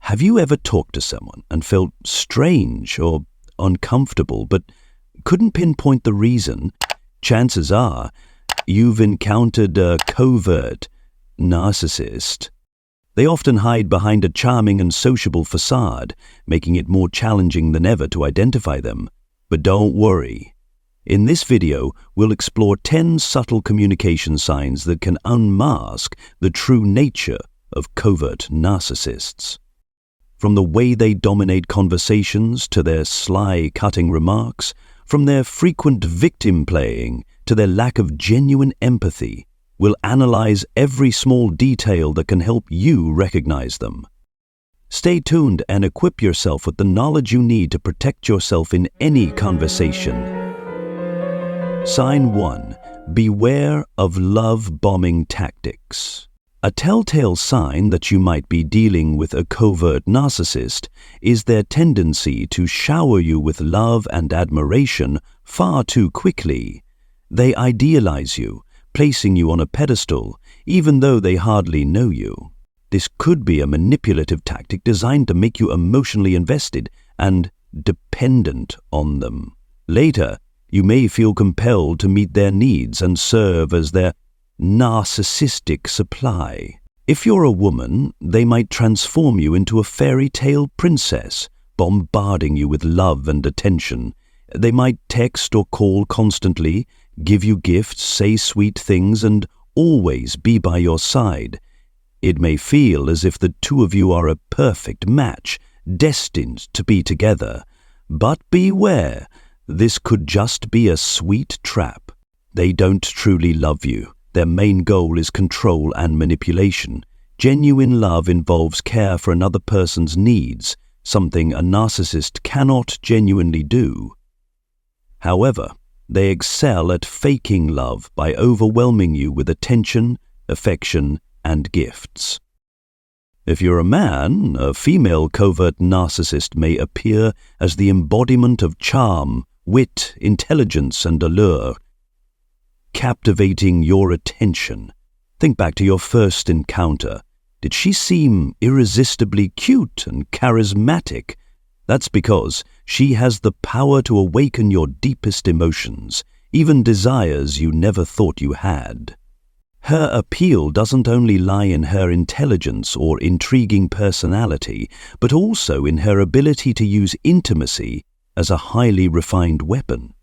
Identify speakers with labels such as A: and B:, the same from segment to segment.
A: Have you ever talked to someone and felt strange or uncomfortable but couldn't pinpoint the reason? Chances are you've encountered a covert narcissist. They often hide behind a charming and sociable facade, making it more challenging than ever to identify them. But don't worry. In this video, we'll explore 10 subtle communication signs that can unmask the true nature of covert narcissists. From the way they dominate conversations to their sly, cutting remarks, from their frequent victim playing to their lack of genuine empathy, we'll analyze every small detail that can help you recognize them. Stay tuned and equip yourself with the knowledge you need to protect yourself in any conversation. Sign 1. Beware of love-bombing tactics. A telltale sign that you might be dealing with a covert narcissist is their tendency to shower you with love and admiration far too quickly. They idealize you, placing you on a pedestal, even though they hardly know you. This could be a manipulative tactic designed to make you emotionally invested and dependent on them. Later, you may feel compelled to meet their needs and serve as their narcissistic supply. If you're a woman, they might transform you into a fairy tale princess, bombarding you with love and attention. They might text or call constantly, give you gifts, say sweet things, and always be by your side. It may feel as if the two of you are a perfect match, destined to be together. But beware, this could just be a sweet trap. They don't truly love you. Their main goal is control and manipulation. Genuine love involves care for another person's needs, something a narcissist cannot genuinely do. However, they excel at faking love by overwhelming you with attention, affection, and gifts. If you're a man, a female covert narcissist may appear as the embodiment of charm, wit, intelligence, and allure, captivating your attention. Think back to your first encounter. Did she seem irresistibly cute and charismatic? That's because she has the power to awaken your deepest emotions, even desires you never thought you had. Her appeal doesn't only lie in her intelligence or intriguing personality, but also in her ability to use intimacy as a highly refined weapon.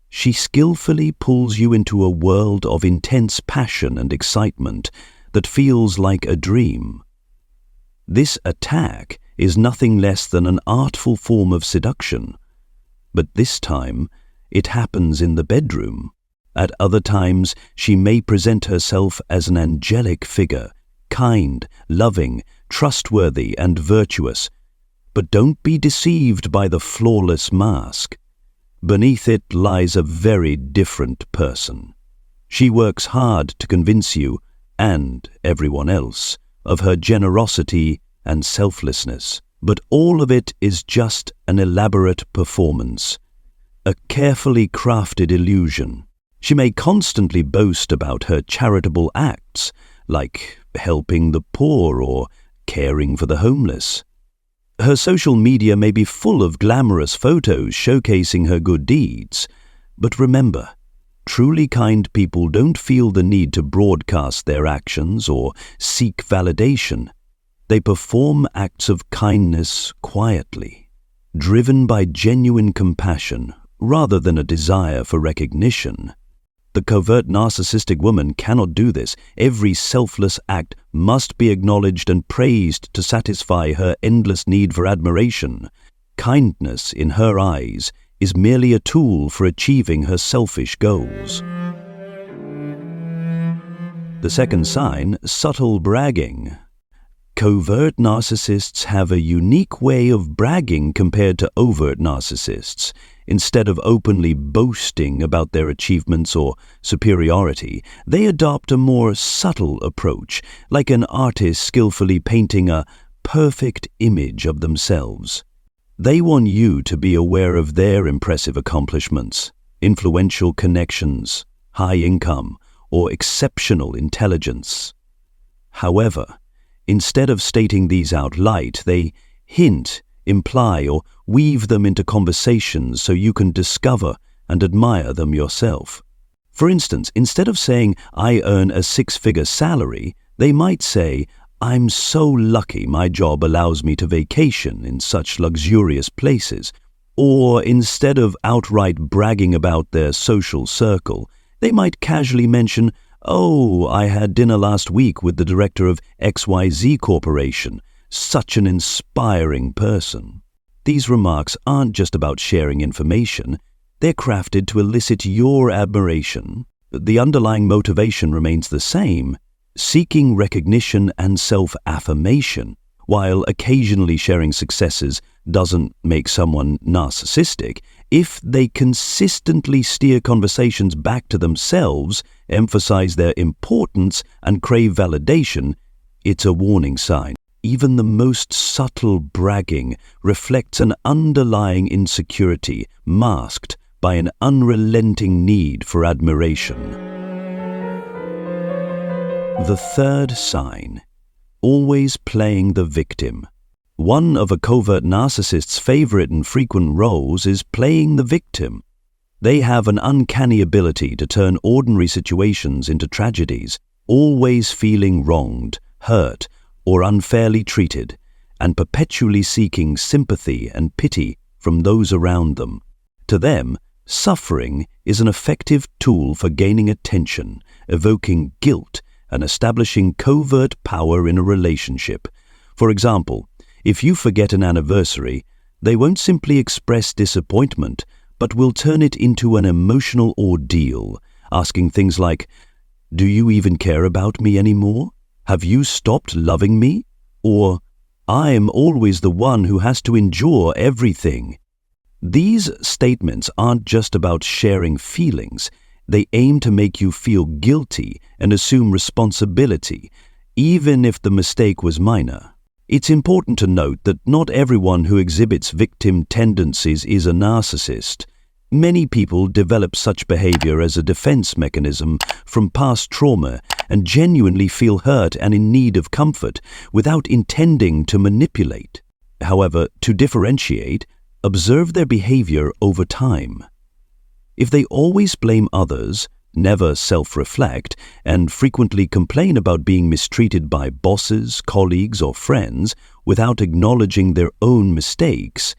A: She skillfully pulls you into a world of intense passion and excitement that feels like a dream. This attack is nothing less than an artful form of seduction, but this time it happens in the bedroom. At other times, she may present herself as an angelic figure, kind, loving, trustworthy, and virtuous. But don't be deceived by the flawless mask. Beneath it lies a very different person. She works hard to convince you, and everyone else, of her generosity and selflessness. But all of it is just an elaborate performance, a carefully crafted illusion. She may constantly boast about her charitable acts, like helping the poor or caring for the homeless. Her social media may be full of glamorous photos showcasing her good deeds. But remember, truly kind people don't feel the need to broadcast their actions or seek validation. They perform acts of kindness quietly, driven by genuine compassion rather than a desire for recognition. The covert narcissistic woman cannot do this. Every selfless act must be acknowledged and praised to satisfy her endless need for admiration. Kindness, in her eyes, is merely a tool for achieving her selfish goals. The second sign, subtle bragging. Covert narcissists have a unique way of bragging compared to overt narcissists. Instead of openly boasting about their achievements or superiority, they adopt a more subtle approach, like an artist skillfully painting a perfect image of themselves. They want you to be aware of their impressive accomplishments, influential connections, high income, or exceptional intelligence. However, Instead of stating these out loud, they hint, imply, or weave them into conversations so you can discover and admire them yourself. For instance, instead of saying, "I earn a six-figure salary," they might say, "I'm so lucky my job allows me to vacation in such luxurious places." Or instead of outright bragging about their social circle, they might casually mention, "Oh, I had dinner last week with the director of XYZ Corporation. Such an inspiring person." These remarks aren't just about sharing information. They're crafted to elicit your admiration. The underlying motivation remains the same, seeking recognition and self-affirmation. While occasionally sharing successes doesn't make someone narcissistic, if they consistently steer conversations back to themselves, emphasize their importance, and crave validation, it's a warning sign. Even the most subtle bragging reflects an underlying insecurity masked by an unrelenting need for admiration. The third sign: always playing the victim. One of a covert narcissist's favorite and frequent roles is playing the victim. They have an uncanny ability to turn ordinary situations into tragedies, always feeling wronged, hurt, or unfairly treated, and perpetually seeking sympathy and pity from those around them. To them, suffering is an effective tool for gaining attention, evoking guilt, and establishing covert power in a relationship. For example, if you forget an anniversary, they won't simply express disappointment, but will turn it into an emotional ordeal, asking things like, "Do you even care about me anymore? Have you stopped loving me?" Or, "I am always the one who has to endure everything." These statements aren't just about sharing feelings. They aim to make you feel guilty and assume responsibility, even if the mistake was minor. It's important to note that not everyone who exhibits victim tendencies is a narcissist. Many people develop such behavior as a defense mechanism from past trauma and genuinely feel hurt and in need of comfort without intending to manipulate. However, to differentiate, observe their behavior over time. If they always blame others, never self-reflect, and frequently complain about being mistreated by bosses, colleagues, or friends without acknowledging their own mistakes,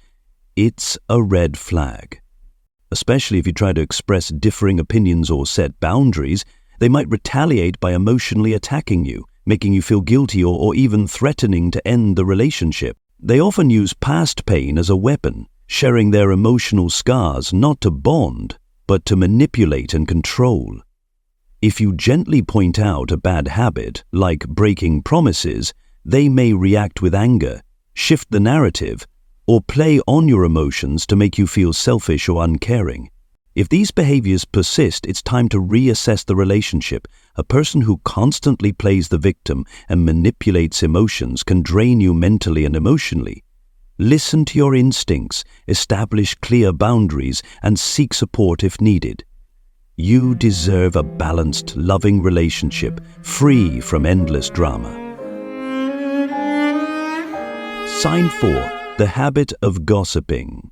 A: it's a red flag. Especially if you try to express differing opinions or set boundaries, they might retaliate by emotionally attacking you, making you feel guilty or even threatening to end the relationship. They often use past pain as a weapon, sharing their emotional scars not to bond, but to manipulate and control. If you gently point out a bad habit, like breaking promises, they may react with anger, shift the narrative, or play on your emotions to make you feel selfish or uncaring. If these behaviors persist, it's time to reassess the relationship. A person who constantly plays the victim and manipulates emotions can drain you mentally and emotionally. Listen to your instincts, establish clear boundaries, and seek support if needed. You deserve a balanced, loving relationship, free from endless drama. Sign 4. The habit of gossiping.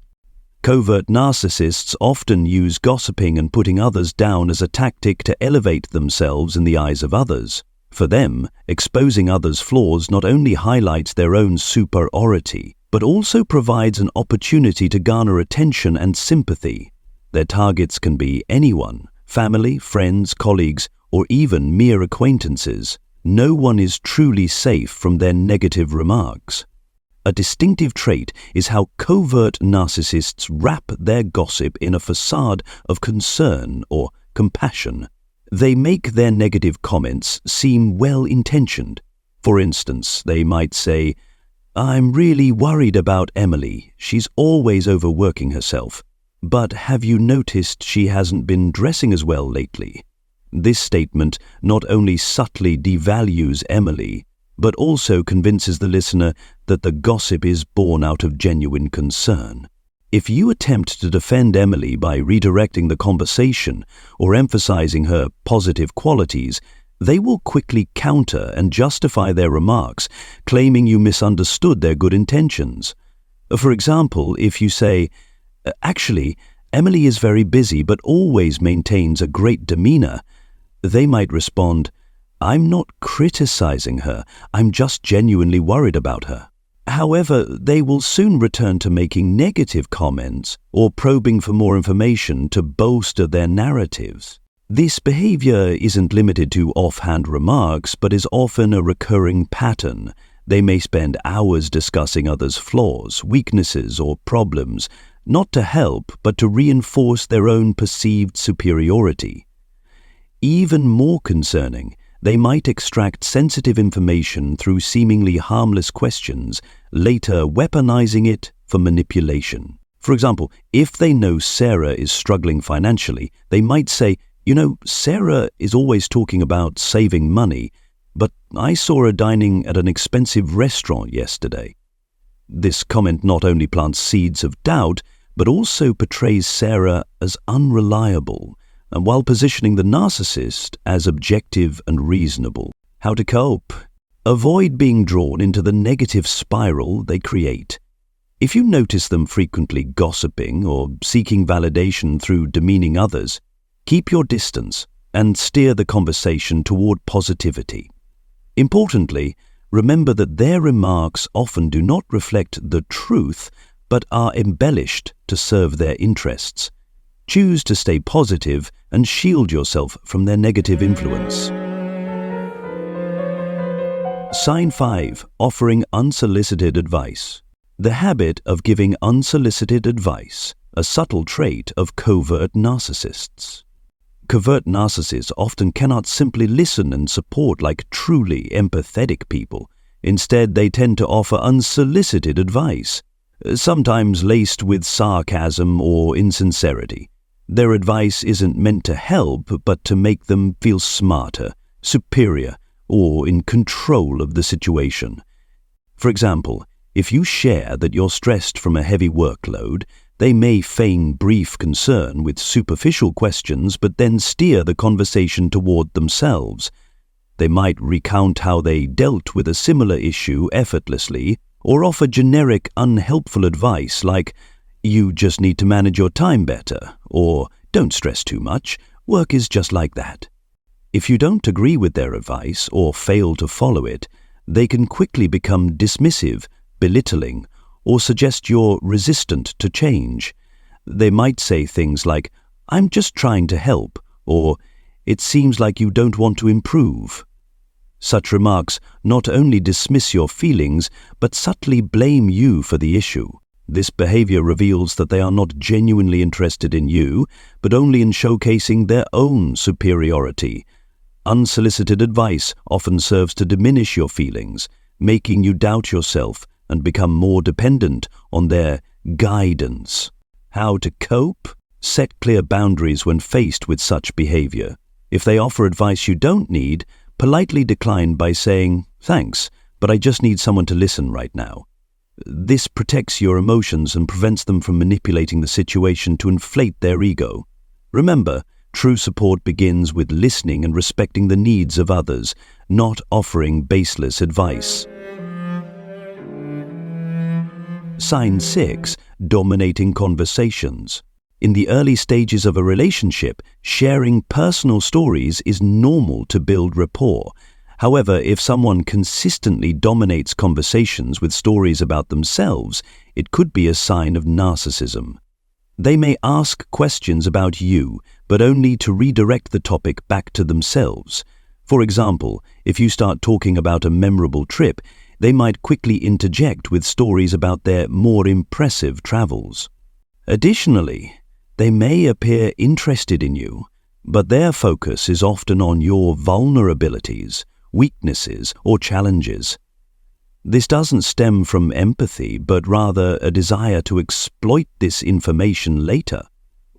A: Covert narcissists often use gossiping and putting others down as a tactic to elevate themselves in the eyes of others. For them, exposing others' flaws not only highlights their own superiority, but also provides an opportunity to garner attention and sympathy. Their targets can be anyone: family, friends, colleagues, or even mere acquaintances. No one is truly safe from their negative remarks. A distinctive trait is how covert narcissists wrap their gossip in a facade of concern or compassion. They make their negative comments seem well-intentioned. For instance, they might say, "I'm really worried about Emily. She's always overworking herself. But have you noticed she hasn't been dressing as well lately?" This statement not only subtly devalues Emily, but also convinces the listener that the gossip is born out of genuine concern. If you attempt to defend Emily by redirecting the conversation or emphasizing her positive qualities, they will quickly counter and justify their remarks, claiming you misunderstood their good intentions. For example, if you say, "Actually, Emily is very busy but always maintains a great demeanor," they might respond, "I'm not criticizing her, I'm just genuinely worried about her." However, they will soon return to making negative comments or probing for more information to bolster their narratives. This behavior isn't limited to offhand remarks, but is often a recurring pattern. They may spend hours discussing others' flaws, weaknesses, or problems, not to help, but to reinforce their own perceived superiority. Even more concerning, they might extract sensitive information through seemingly harmless questions, later weaponizing it for manipulation. For example, if they know Sarah is struggling financially, they might say, "Sarah is always talking about saving money, but I saw her dining at an expensive restaurant yesterday." This comment not only plants seeds of doubt, but also portrays Sarah as unreliable, and while positioning the narcissist as objective and reasonable. How to cope? Avoid being drawn into the negative spiral they create. If you notice them frequently gossiping or seeking validation through demeaning others, keep your distance and steer the conversation toward positivity. Importantly, remember that their remarks often do not reflect the truth, but are embellished to serve their interests. Choose to stay positive and shield yourself from their negative influence. Sign 5. Offering unsolicited advice. The habit of giving unsolicited advice, a subtle trait of covert narcissists. Covert narcissists often cannot simply listen and support like truly empathetic people. Instead, they tend to offer unsolicited advice, sometimes laced with sarcasm or insincerity. Their advice isn't meant to help, but to make them feel smarter, superior, or in control of the situation. For example, if you share that you're stressed from a heavy workload, they may feign brief concern with superficial questions, but then steer the conversation toward themselves. They might recount how they dealt with a similar issue effortlessly, or offer generic, unhelpful advice like, "You just need to manage your time better," or "Don't stress too much, work is just like that." If you don't agree with their advice or fail to follow it, they can quickly become dismissive, belittling, or suggest you're resistant to change. They might say things like, "I'm just trying to help," or "It seems like you don't want to improve." Such remarks not only dismiss your feelings, but subtly blame you for the issue. This behavior reveals that they are not genuinely interested in you, but only in showcasing their own superiority. Unsolicited advice often serves to diminish your feelings, making you doubt yourself and become more dependent on their guidance. How to cope? Set clear boundaries when faced with such behavior. If they offer advice you don't need, politely decline by saying, "Thanks, but I just need someone to listen right now." This protects your emotions and prevents them from manipulating the situation to inflate their ego. Remember, true support begins with listening and respecting the needs of others, not offering baseless advice. Sign 6. Dominating conversations. In the early stages of a relationship, sharing personal stories is normal to build rapport. However, if someone consistently dominates conversations with stories about themselves, it could be a sign of narcissism. They may ask questions about you, but only to redirect the topic back to themselves. For example, if you start talking about a memorable trip, they might quickly interject with stories about their more impressive travels. Additionally, they may appear interested in you, but their focus is often on your vulnerabilities, weaknesses, or challenges. This doesn't stem from empathy, but rather a desire to exploit this information later.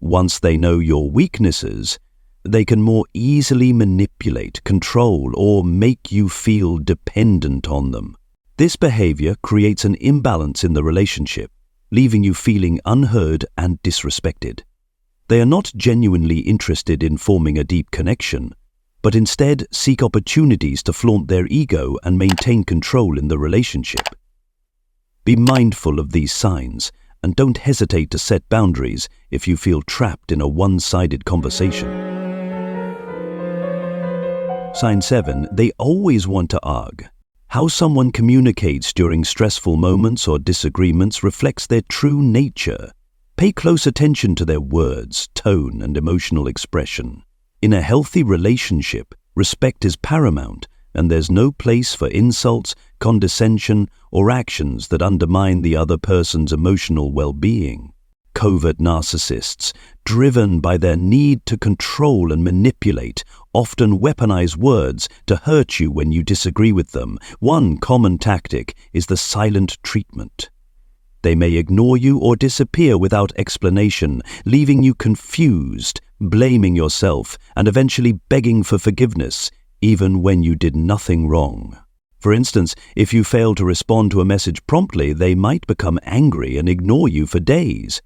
A: Once they know your weaknesses, they can more easily manipulate, control, or make you feel dependent on them. This behavior creates an imbalance in the relationship, leaving you feeling unheard and disrespected. They are not genuinely interested in forming a deep connection, but instead seek opportunities to flaunt their ego and maintain control in the relationship. Be mindful of these signs and don't hesitate to set boundaries if you feel trapped in a one-sided conversation. Sign 7. They always want to argue. How someone communicates during stressful moments or disagreements reflects their true nature. Pay close attention to their words, tone, and emotional expression. In a healthy relationship, respect is paramount, and there's no place for insults, condescension, or actions that undermine the other person's emotional well-being. Covert narcissists, driven by their need to control and manipulate, often weaponize words to hurt you when you disagree with them. One common tactic is the silent treatment. They may ignore you or disappear without explanation, leaving you confused, blaming yourself, and eventually begging for forgiveness, even when you did nothing wrong. For instance, if you fail to respond to a message promptly, they might become angry and ignore you for days.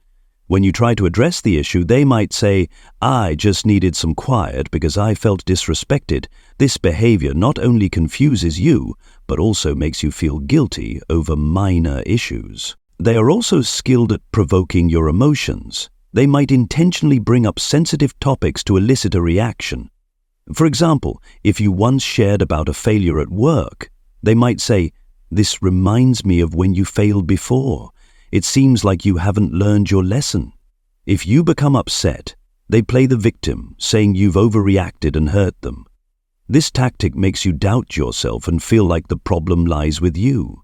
A: When you try to address the issue, they might say, "I just needed some quiet because I felt disrespected." This behavior not only confuses you, but also makes you feel guilty over minor issues. They are also skilled at provoking your emotions. They might intentionally bring up sensitive topics to elicit a reaction. For example, if you once shared about a failure at work, they might say, "This reminds me of when you failed before. It seems like you haven't learned your lesson." If you become upset, they play the victim, saying you've overreacted and hurt them. This tactic makes you doubt yourself and feel like the problem lies with you.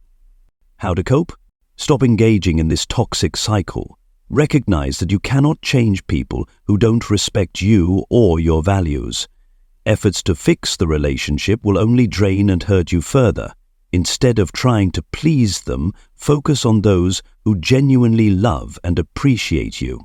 A: How to cope? Stop engaging in this toxic cycle. Recognize that you cannot change people who don't respect you or your values. Efforts to fix the relationship will only drain and hurt you further. Instead of trying to please them, focus on those who genuinely love and appreciate you.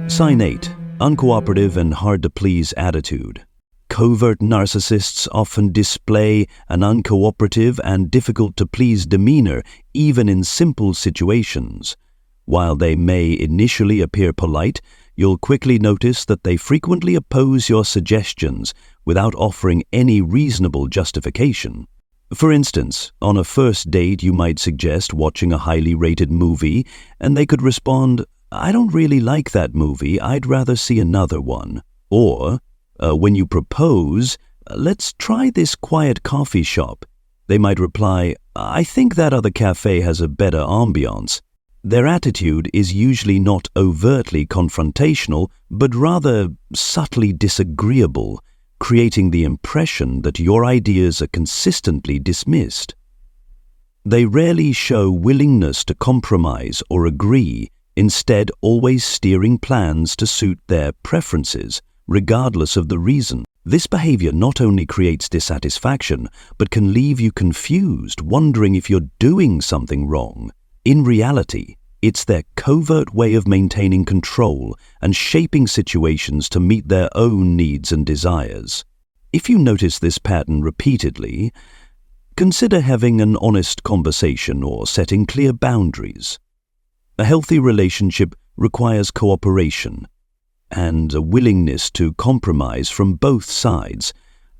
A: Sign 8. Uncooperative and hard-to-please attitude. Covert narcissists often display an uncooperative and difficult-to-please demeanor even in simple situations. While they may initially appear polite, you'll quickly notice that they frequently oppose your suggestions without offering any reasonable justification. For instance, on a first date you might suggest watching a highly rated movie, and they could respond, "I don't really like that movie, I'd rather see another one." Or, when you propose, "Let's try this quiet coffee shop," they might reply, "I think that other cafe has a better ambiance." Their attitude is usually not overtly confrontational, but rather subtly disagreeable, creating the impression that your ideas are consistently dismissed. They rarely show willingness to compromise or agree, instead always steering plans to suit their preferences, regardless of the reason. This behavior not only creates dissatisfaction, but can leave you confused, wondering if you're doing something wrong. In reality, it's their covert way of maintaining control and shaping situations to meet their own needs and desires. If you notice this pattern repeatedly, consider having an honest conversation or setting clear boundaries. A healthy relationship requires cooperation and a willingness to compromise from both sides,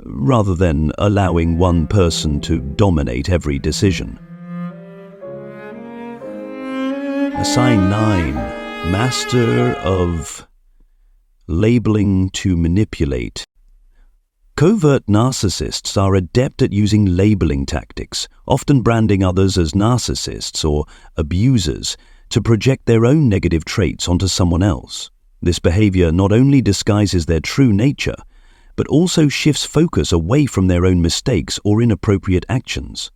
A: rather than allowing one person to dominate every decision. Sign 9. Master of labeling to manipulate. Covert narcissists are adept at using labeling tactics, often branding others as narcissists or abusers to project their own negative traits onto someone else. This behavior not only disguises their true nature, but also shifts focus away from their own mistakes or inappropriate actions.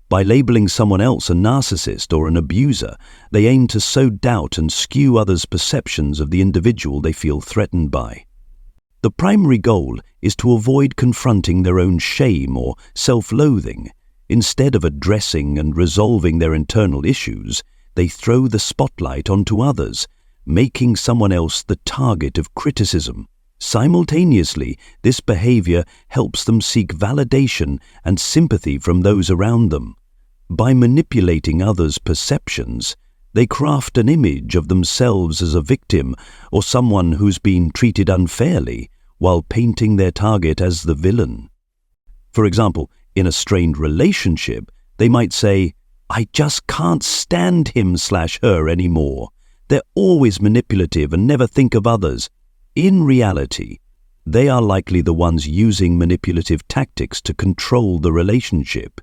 A: By labeling someone else a narcissist or an abuser, they aim to sow doubt and skew others' perceptions of the individual they feel threatened by. The primary goal is to avoid confronting their own shame or self-loathing. Instead of addressing and resolving their internal issues, they throw the spotlight onto others, making someone else the target of criticism. Simultaneously, this behavior helps them seek validation and sympathy from those around them. By manipulating others' perceptions, they craft an image of themselves as a victim or someone who's been treated unfairly, while painting their target as the villain. For example, in a strained relationship, they might say, "I just can't stand him/her anymore. They're always manipulative and never think of others." In reality, they are likely the ones using manipulative tactics to control the relationship.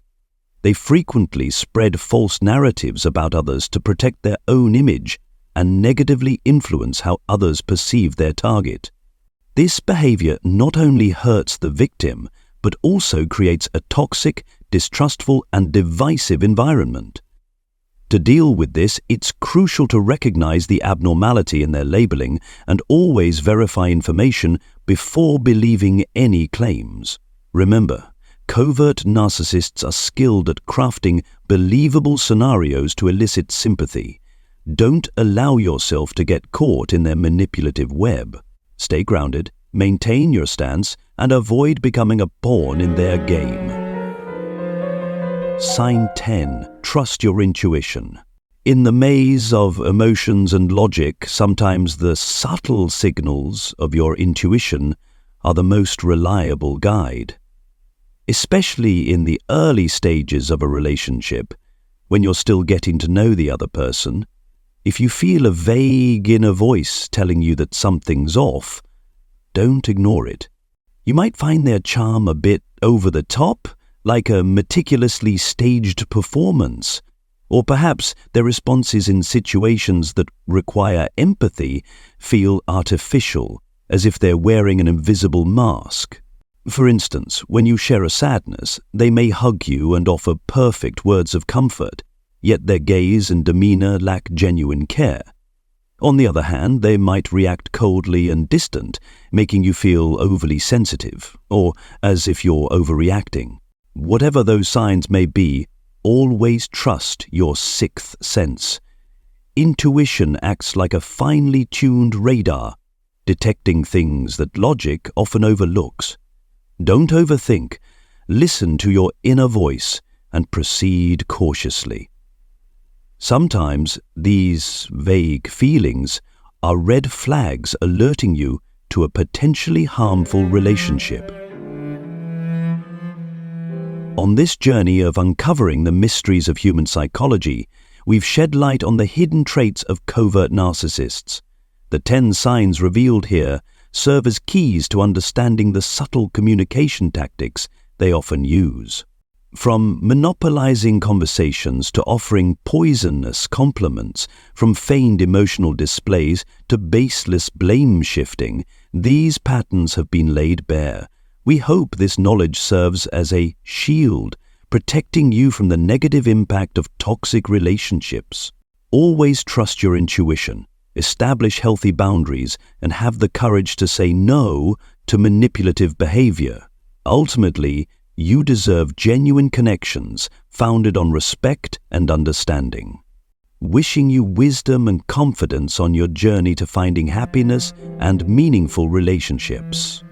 A: They frequently spread false narratives about others to protect their own image and negatively influence how others perceive their target. This behavior not only hurts the victim, but also creates a toxic, distrustful, and divisive environment. To deal with this, it's crucial to recognize the abnormality in their labeling and always verify information before believing any claims. Remember, covert narcissists are skilled at crafting believable scenarios to elicit sympathy. Don't allow yourself to get caught in their manipulative web. Stay grounded, maintain your stance, and avoid becoming a pawn in their game. Sign 10. Trust your intuition. In the maze of emotions and logic, sometimes the subtle signals of your intuition are the most reliable guide. Especially in the early stages of a relationship, when you're still getting to know the other person, if you feel a vague inner voice telling you that something's off, don't ignore it. You might find their charm a bit over the top, like a meticulously staged performance, or perhaps their responses in situations that require empathy feel artificial, as if they're wearing an invisible mask. For instance, when you share a sadness, they may hug you and offer perfect words of comfort, yet their gaze and demeanor lack genuine care. On the other hand, they might react coldly and distant, making you feel overly sensitive, or as if you're overreacting. Whatever those signs may be, always trust your sixth sense. Intuition acts like a finely tuned radar, detecting things that logic often overlooks. Don't overthink. Listen to your inner voice and proceed cautiously. Sometimes these vague feelings are red flags alerting you to a potentially harmful relationship. On this journey of uncovering the mysteries of human psychology, we've shed light on the hidden traits of covert narcissists. The 10 signs revealed here serve as keys to understanding the subtle communication tactics they often use. From monopolizing conversations to offering poisonous compliments, from feigned emotional displays to baseless blame shifting, these patterns have been laid bare. We hope this knowledge serves as a shield, protecting you from the negative impact of toxic relationships. Always trust your intuition, establish healthy boundaries, and have the courage to say no to manipulative behavior. Ultimately, you deserve genuine connections founded on respect and understanding. Wishing you wisdom and confidence on your journey to finding happiness and meaningful relationships.